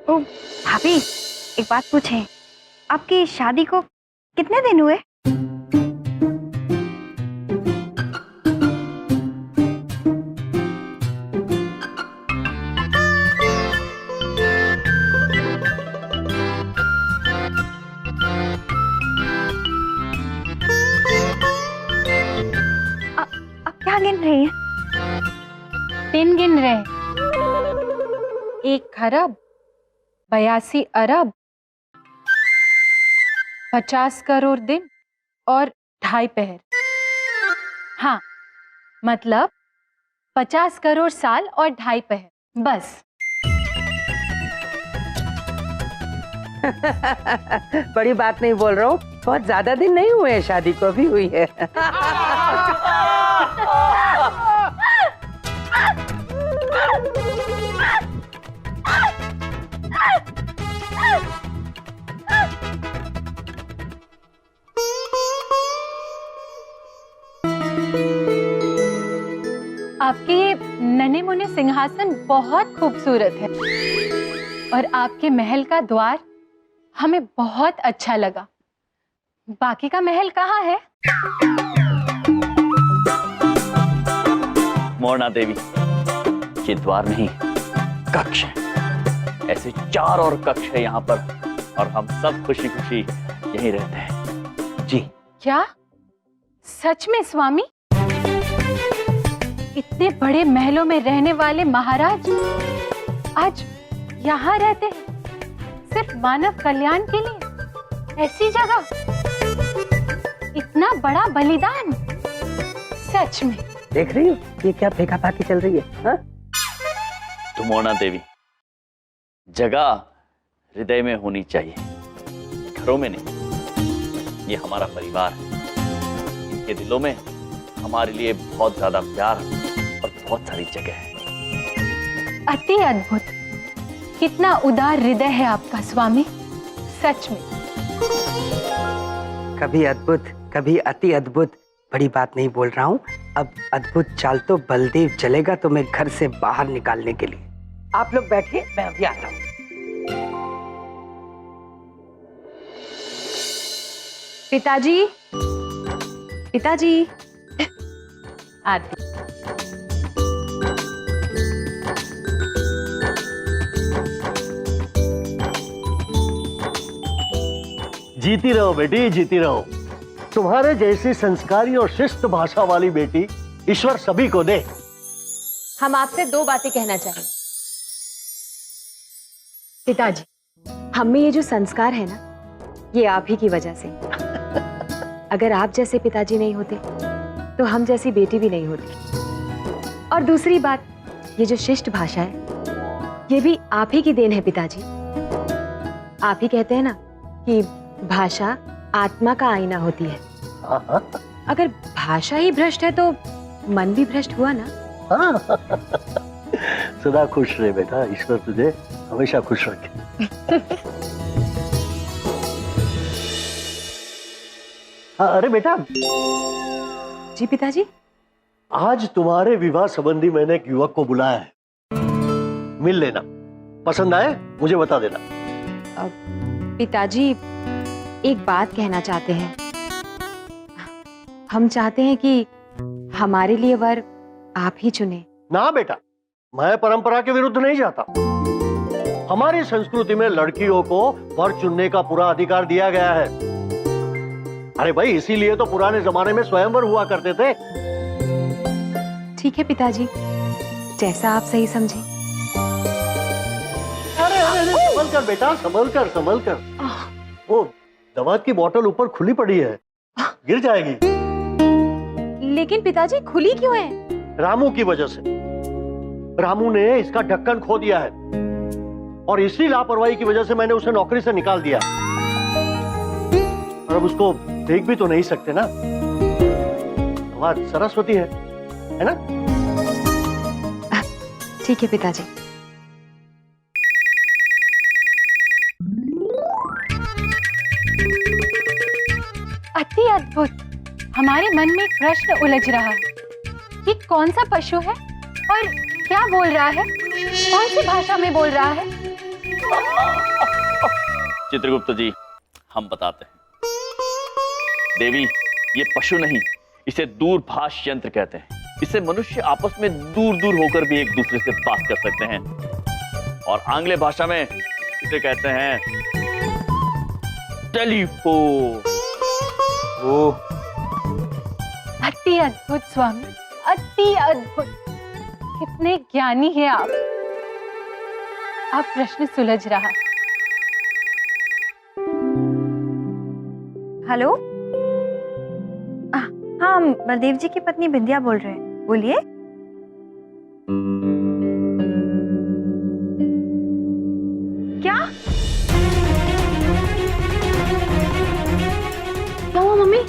ओ भाभी, एक बात पूछें, आपकी शादी को कितने दिन हुए? आप क्या गिन रही हैं? दिन गिन रहे। 1 खरब 82 अरब 50 करोड़ दिन और 2.5 पहर। हाँ, मतलब 50 करोड़ साल और 2.5 पहर, बस। बड़ी बात नहीं बोल रहा हूँ, बहुत ज्यादा दिन नहीं हुए हैं, शादी को भी हुई है। आपके ये नन्हे मुन्ने सिंहासन बहुत खूबसूरत है और आपके महल का द्वार हमें बहुत अच्छा लगा। बाकी का महल कहाँ है? मोरना देवी, ये द्वार नहीं, कक्ष है। ऐसे 4 और कक्ष है यहाँ पर और हम सब खुशी खुशी यहीं रहते हैं जी। क्या सच में स्वामी? इतने बड़े महलों में रहने वाले महाराज आज यहाँ रहते हैं, सिर्फ मानव कल्याण के लिए? ऐसी जगह इतना बड़ा बलिदान, सच में। देख रही हो ये क्या फेंकाफाकी चल रही है? हाँ? तो मोरना देवी, जगह हृदय में होनी चाहिए, घरों में नहीं। ये हमारा परिवार है, इनके दिलों में हमारे लिए बहुत ज्यादा प्यार और बहुत सारी जगह है। अति अद्भुत, कितना उदार हृदय है आपका स्वामी, सच में। कभी अद्भुत, कभी अति अद्भुत, बड़ी बात नहीं बोल रहा हूँ। अब अद्भुत चाल तो बलदेव चलेगा तुम्हें घर से बाहर निकालने के लिए। आप लोग बैठिए, मैं अभी आता हूँ। पिताजी, पिताजी, आती। जीती रहो बेटी, जीती रहो। तुम्हारे जैसी संस्कारी और शिष्ट भाषा वाली बेटी ईश्वर सभी को दे। हम आपसे 2 बातें कहना चाहेंगे। पिताजी, हम में ये जो संस्कार है ना, ये आप ही की वजह से। अगर आप जैसे पिताजी नहीं होते तो हम जैसी बेटी भी नहीं होती। और दूसरी बात, ये जो शिष्ट भाषा है ये भी आप ही की देन है पिताजी। आप ही कहते हैं ना कि भाषा आत्मा का आईना होती है। अगर भाषा ही भ्रष्ट है तो मन भी भ्रष्ट हुआ ना। सदा खुश रहे बेटा, ईश्वर तुझे हमेशा खुश रखे। हाँ, अरे बेटा। जी पिताजी। आज तुम्हारे विवाह संबंधी मैंने एक युवक को बुलाया है, मिल लेना। पसंद आए मुझे बता देना। पिताजी, एक बात कहना चाहते हैं। हम चाहते हैं कि हमारे लिए वर आप ही चुने। ना बेटा, मैं परंपरा के विरुद्ध नहीं जाता। हमारी संस्कृति में लड़कियों को वर चुनने का पूरा अधिकार दिया गया है। अरे भाई, इसीलिए तो पुराने जमाने में स्वयंवर हुआ करते थे। ठीक है पिताजी, जैसा आप सही समझे। अरे संभल कर बेटा, संभल कर, संभल कर। वो दवा की बोतल ऊपर खुली पड़ी है, गिर जाएगी। लेकिन पिताजी, खुली क्यों है? रामू की वजह से। रामू ने इसका ढक्कन खो दिया है और इसी लापरवाही की वजह से मैंने उसे नौकरी से निकाल दिया। और अब उसको देख भी तो नहीं सकते ना। दवा सरस्वती है ना? ठीक है पिताजी। अति अद्भुत। हमारे मन में एक प्रश्न उलझ रहा है, ये कौन सा पशु है और क्या बोल रहा है? कौन सी भाषा में बोल रहा है? चित्रगुप्त जी, हम बताते हैं। देवी, ये पशु नहीं, इसे दूरभाष यंत्र कहते हैं। इससे मनुष्य आपस में दूर दूर होकर भी एक दूसरे से बात कर सकते हैं, और आंग्ल भाषा में इसे कहते हैं टेलीफोन। ओ, अति अद्भुत स्वामी, अति अद्भुत। कितने ज्ञानी हैं आप। प्रश्न सुलझ रहा। हेलो, हाँ, बलदेव जी की पत्नी बिंदिया बोल रहे हैं, बोलिए। क्या क्या हुआ मम्मी?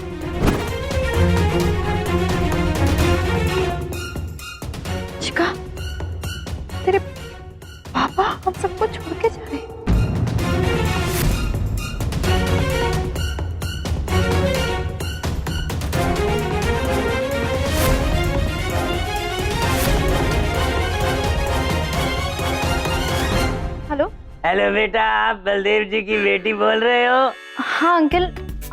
चिका, तेरे पापा हम सबको छोड़ के जा रहे हैं। हेलो। हेलो बेटा, आप बलदेव जी की बेटी बोल रहे हो? हाँ अंकल,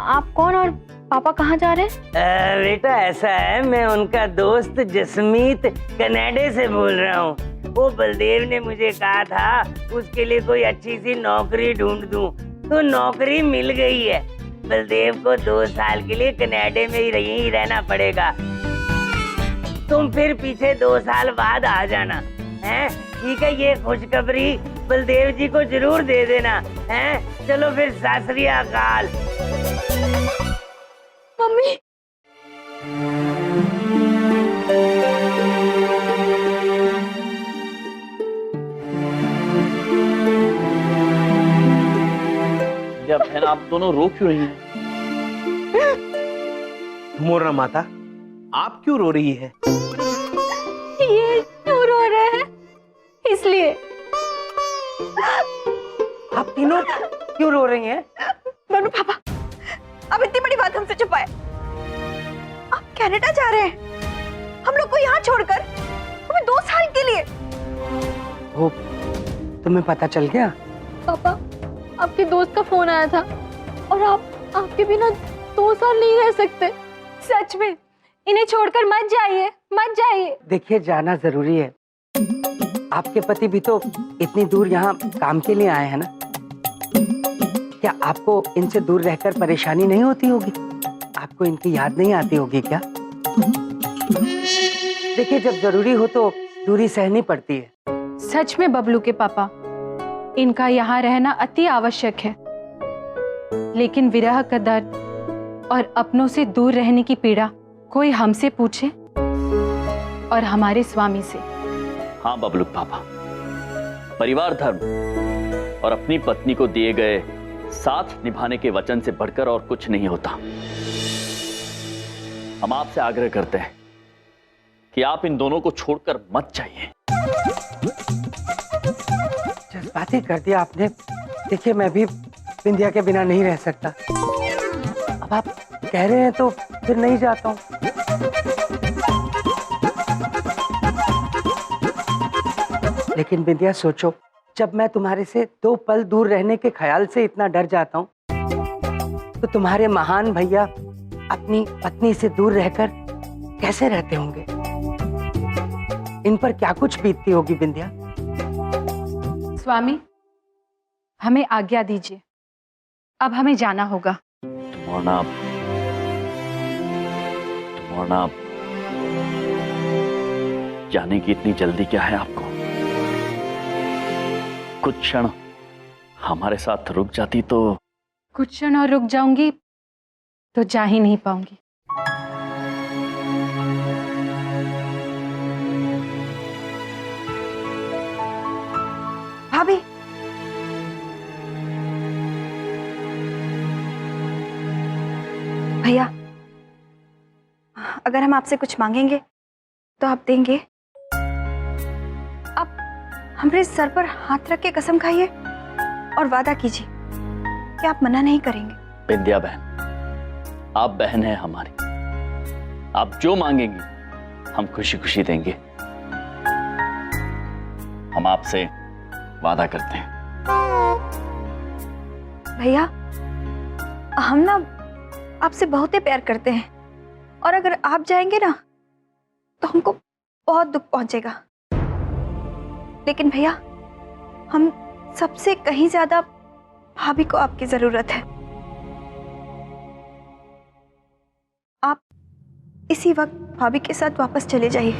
आप कौन और पापा कहाँ जा रहे हैं? बेटा ऐसा है, मैं उनका दोस्त जसमीत कनाडा से बोल रहा हूँ। वो बलदेव ने मुझे कहा था उसके लिए कोई अच्छी सी नौकरी ढूंढ दूं, तो नौकरी मिल गई है। बलदेव को 2 साल के लिए कनाडा में ही रहना पड़ेगा। तुम फिर पीछे 2 साल बाद आ जाना, हैं? ठीक है, ये खुशखबरी बलदेव जी को जरूर दे देना, हैं? चलो फिर, सत श्री अकाल। मम्मी, या बहन, आप दोनों रो क्यों रही हैं? मोरना माता, आप क्यों रो रही है? ये क्यों रो रहे हैं? इसलिए। आप तीनों क्यों रो रही हैं? दोनों पापा, अब इतनी बड़ी बात हमसे छुपाए। आप कनाडा जा रहे हैं, हम लोग को यहाँ छोड़कर, हमें 2 साल के लिए। ओ, तुम्हें पता चल गया? पापा, आपके दोस्त का फोन आया था और आप आपके बिना 2 साल नहीं रह सकते। सच में, इन्हें छोड़कर मत जाइए, मत जाइए। देखिए, जाना जरूरी है। आपके पति भी तो इतनी दूर यहाँ काम के लिए आए हैं ना। क्या आपको इनसे दूर रहकर परेशानी नहीं होती होगी? आपको इनकी याद नहीं आती होगी क्या? देखिए, जब जरूरी हो तो दूरी सहनी पड़ती है। सच में बबलू के पापा, इनका यहाँ रहना अति आवश्यक है, लेकिन विरह का दर्द और अपनों से दूर रहने की पीड़ा कोई हमसे पूछे और हमारे स्वामी से। हाँ बबलू पापा, परिवार धर्म और अपनी पत्नी को दिए गए साथ निभाने के वचन से बढ़कर और कुछ नहीं होता। हम आपसे आग्रह करते हैं कि आप इन दोनों को छोड़कर मत जाइए। जज्बाती कर दिया आपने। देखिए, मैं भी बिंदिया के बिना नहीं रह सकता। अब आप कह रहे हैं तो फिर नहीं जाता हूँ। लेकिन बिंदिया, सोचो, जब मैं तुम्हारे से 2 पल दूर रहने के ख्याल से इतना डर जाता हूँ, तो तुम्हारे महान भैया अपनी पत्नी से दूर रहकर कैसे रहते होंगे? इन पर क्या कुछ बीतती होगी बिंदिया? स्वामी, हमें आज्ञा दीजिए, अब हमें जाना होगा। तुम्हारा जाने की इतनी जल्दी क्या है आपको? कुछ क्षण हमारे साथ रुक जाती तो। कुछ क्षण और रुक जाऊंगी तो जा ही नहीं पाऊंगी। भाभी, भैया, अगर हम आपसे कुछ मांगेंगे तो आप देंगे? आप हमारे सर पर हाथ रख के कसम खाइए और वादा कीजिए कि आप मना नहीं करेंगे। बिंदिया बहन, आप बहन हैं हमारी। आप जो मांगेंगी हम खुशी खुशी देंगे। हम आपसे वादा करते हैं भैया, हम ना आपसे बहुत ही प्यार करते हैं और अगर आप जाएंगे ना तो हमको बहुत दुख पहुंचेगा। लेकिन भैया, हम सबसे कहीं ज्यादा भाभी को आपकी जरूरत है। आप इसी वक्त भाभी के साथ वापस चले जाइए।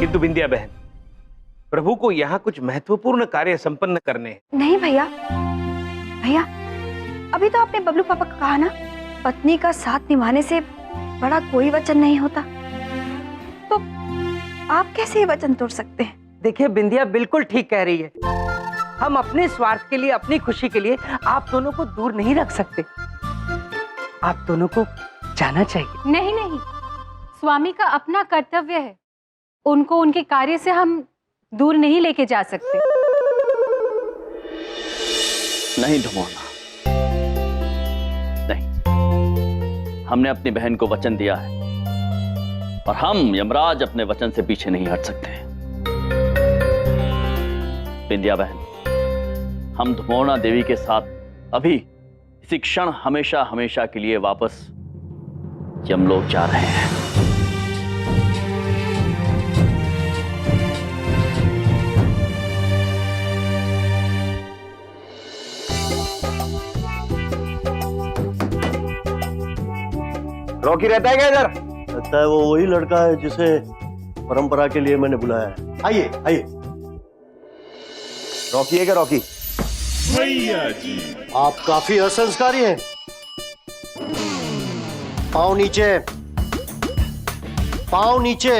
किंतु बिंदिया बहन, प्रभु को यहाँ कुछ महत्वपूर्ण कार्य संपन्न करने हैं। नहीं भैया, भैया अभी तो आपने बबलू पापा को कहा ना, पत्नी का साथ निभाने से बड़ा कोई वचन नहीं होता, तो आप कैसे ये वचन तोड़ सकते हैं? देखिए बिंदिया बिल्कुल ठीक कह रही है। हम अपने स्वार्थ के लिए, अपनी खुशी के लिए आप दोनों को दूर नहीं रख सकते। आप दोनों को जाना चाहिए। नहीं नहीं, स्वामी का अपना कर्तव्य है, उनको उनके कार्य से हम दूर नहीं लेके जा सकते। नहीं धुमोना, नहीं। हमने अपनी बहन को वचन दिया है और हम यमराज अपने वचन से पीछे नहीं हट सकते। बिंदिया बहन, हम धुमोना देवी के साथ अभी इसी क्षण हमेशा हमेशा के लिए वापस यमलोक जा रहे हैं। रॉकी रहता है क्या इधर? लगता है वो वही लड़का है जिसे परंपरा के लिए मैंने बुलाया है। आइए आइए। रॉकी है क्या रॉकी? आप काफी असंस्कारी हैं। पाँव नीचे, पाँव नीचे।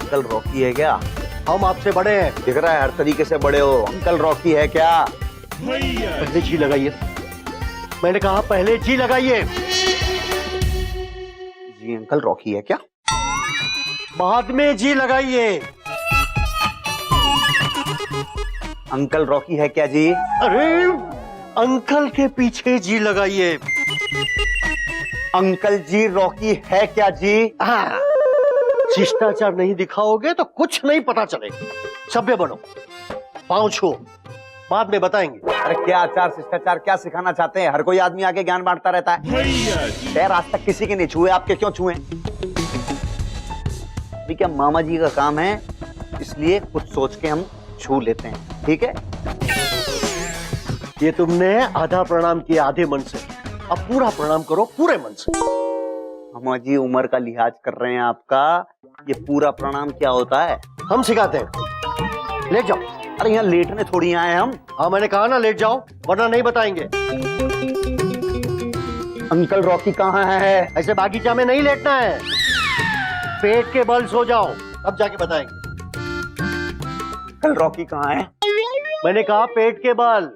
अंकल रॉकी है क्या? हम आपसे बड़े हैं। दिख रहा है हर तरीके से बड़े हो। अंकल रॉकी है क्या? पहले जी लगाइए। मैंने कहा पहले जी लगाइए। जी अंकल रॉकी है क्या? बाद में जी लगाइए। अंकल रॉकी है क्या जी? अरे अंकल के पीछे जी लगाइए। अंकल जी रॉकी है क्या जी? हाँ, शिष्टाचार नहीं दिखाओगे तो कुछ नहीं पता चलेगा। सभ्य बनो, पाँव छू, बाद में बताएंगे। अरे क्या आचार शिष्टाचार क्या सिखाना चाहते हैं? हर कोई आदमी आके ज्ञान बांटता रहता है। पैर आज तक किसी के नहीं छुए, आपके क्यों छुए? अभी क्या मामा जी का काम है, इसलिए कुछ सोच के हम छू लेते हैं, ठीक है? ये तुमने आधा प्रणाम किया आधे मन से, अब पूरा प्रणाम करो पूरे मन से। मामा जी उम्र का लिहाज कर रहे हैं आपका। ये पूरा प्रणाम क्या होता है? हम सिखाते हैं। लेट जाओ। अरे यहाँ लेटने थोड़ी आए हम। हाँ मैंने कहा ना लेट जाओ, वरना नहीं बताएंगे। अंकल रॉकी कहाँ है? ऐसे बागीचा में नहीं लेटना है, पेट के बल सो जाओ, तब जाके बताएंगे। अंकल रॉकी कहाँ है? मैंने कहा पेट के बल।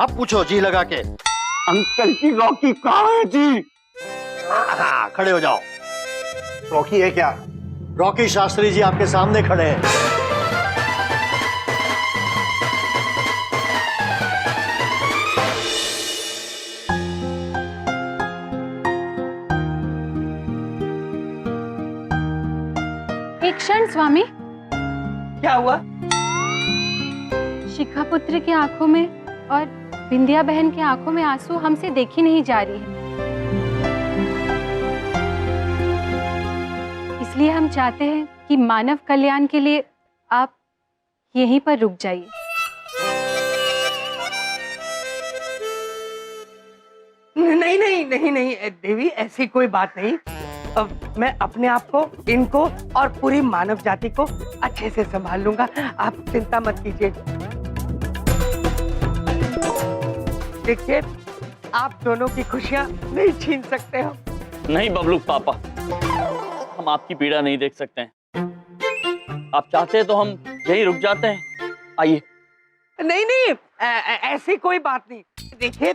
अब पूछो जी लगा के। अंकल की रॉकी कहाँ है जी? हाँ, खड़े हो जाओ। रॉकी है क्या? रॉकी शास्त्री जी आपके सामने खड़े हैं। एक क्षण स्वामी, क्या हुआ? शिखा पुत्र की आंखों में और बिंदिया बहन की आंखों में आंसू हमसे देखी नहीं जा रही है, इसलिए हम चाहते हैं कि मानव कल्याण के लिए आप यहीं पर रुक जाइए। नहीं नहीं नहीं नहीं देवी, ऐसी कोई बात नहीं। अब मैं अपने आप को, इनको और पूरी मानव जाति को अच्छे से संभाल लूंगा, आप चिंता मत कीजिए। देखिए, आप दोनों की खुशियां नहीं छीन सकते हो। नहीं बबलू पापा, हम आपकी पीड़ा नहीं देख सकते हैं। आप चाहते हैं तो हम यहीं रुक जाते हैं। आइए। नहीं नहीं, ऐसी कोई बात नहीं। देखिए,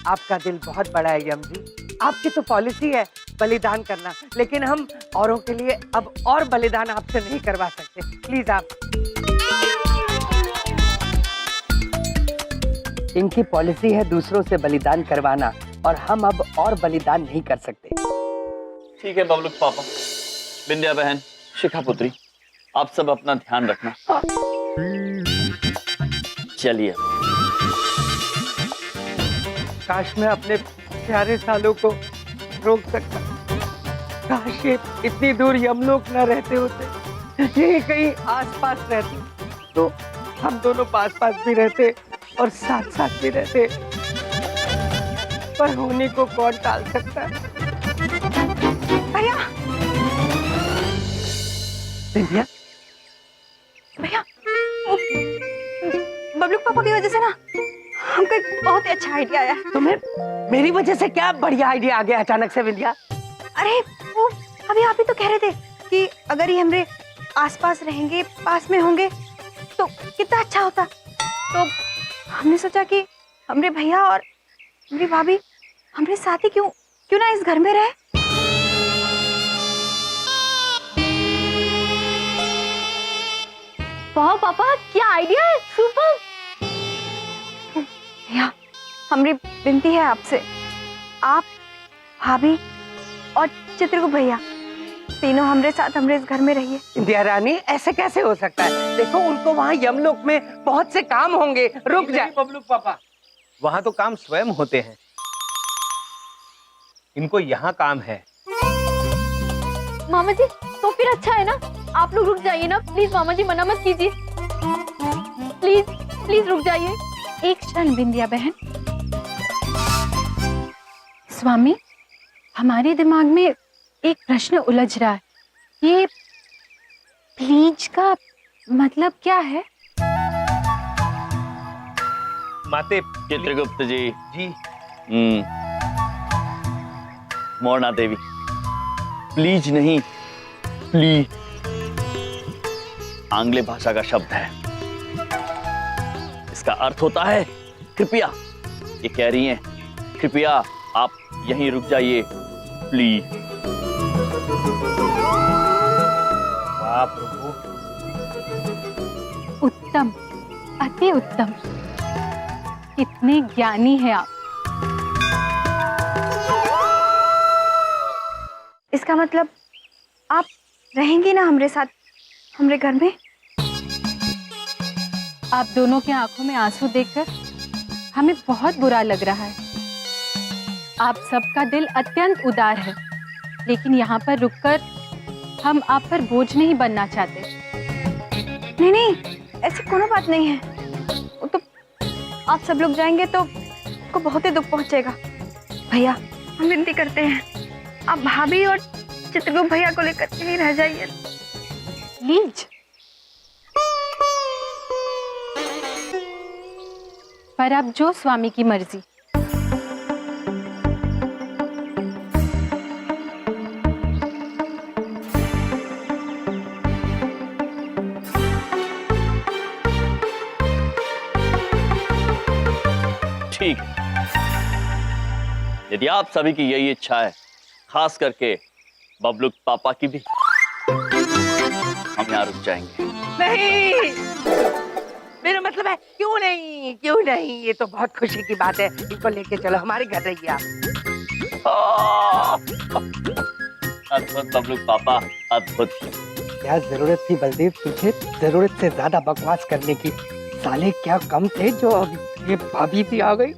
आपका दिल बहुत बड़ा है यम जी, आपकी तो पॉलिसी है बलिदान करना, लेकिन हम औरों के लिए अब और बलिदान आपसे नहीं करवा सकते। प्लीज आप। इनकी पॉलिसी है दूसरों से बलिदान करवाना, और हम अब और बलिदान नहीं कर सकते। ठीक है बबलू पापा, विंध्या बहन, शिखा पुत्री, आप सब अपना ध्यान रखना। चलिए। काश मैं अपने प्यारे सालों को रोक सकता। काश ये इतनी दूर यमलोक न रहते होते, ये कहीं आसपास रहते तो हम दोनों पास पास भी रहते और साथ साथ भी रहते। पर होने को कौन टाल सकता है? भैया, विंध्या, भैया, वो बबलू पापा की वजह से ना हमको एक बहुत ही अच्छा आइडिया आया है। तुम्हें मेरी वजह से क्या बढ़िया आइडिया आ गया अचानक से विंध्या? अरे वो अभी आप ही तो कह रहे थे कि अगर ये हमारे आसपास रहेंगे, पास में होंगे तो कितना अच्छा होता। तो हमने सोचा कि हमारे भैया और हमारी भाभी हमारे साथ ही क्यों ना इस घर में रहे। वाह पापा, क्या आइडिया है, सुपर। भैया, हमारी विनती है आपसे, आप, भाभी और चित्रगुप्त भैया तीनों हमारे साथ हमारे इस घर में रहिए। विंध्या रानी, ऐसे कैसे हो सकता है? देखो, उनको वहाँ यमलोक में बहुत से काम होंगे। रुक जा बबलू पापा, वहां तो काम स्वयं होते हैं, इनको यहाँ काम है। मामा जी, तो फिर अच्छा है ना, आप लोग रुक जाइए ना प्लीज। मामा जी मना मत कीजिए, प्लीज प्लीज रुक जाइए। एक क्षण विंध्या बहन। स्वामी, हमारे दिमाग में एक प्रश्न उलझ रहा है। ये प्लीज का मतलब क्या है? माते चित्रगुप्त जी। जी, मोरना देवी, प्लीज नहीं, प्लीज आंग्ल भाषा का शब्द है। इसका अर्थ होता है कृपया। ये कह रही हैं कृपया आप यहीं रुक जाइए, प्लीज। वाह प्रभु, उत्तम, अति उत्तम। कितने ज्ञानी हैं आप। इसका मतलब आप रहेंगी ना हमारे साथ हमारे घर में? आप दोनों के आंखों में आंसू देखकर हमें बहुत बुरा लग रहा है। आप सबका दिल अत्यंत उदार है, लेकिन यहाँ पर रुककर हम आप पर बोझ नहीं बनना चाहते। नहीं, ऐसी कोनो बात नहीं है। वो तो आप सब लोग जाएंगे तो आपको बहुत ही दुख पहुंचेगा। भैया, हम विनती करते हैं, आप भाभी और चित्रगुप्त भैया को लेकर यहीं रह जाइए। प्लीज। पर अब जो स्वामी की मर्जी। ठीक है, यदि आप सभी की यही इच्छा है, खास करके बबलू पापा की भी, हम यहाँ रुक जाएंगे। नहीं, मेरा मतलब है क्यों नहीं, क्यों नहीं? ये तो बहुत खुशी की बात है। इनको लेके चलो, हमारे घर रहिए आप। अद्भुत बबलू पापा, अद्भुत। क्या जरूरत थी बलदेव तुझे जरूरत से ज्यादा बकवास करने की? साले क्या कम थे जो ये भाभी भी आ गई।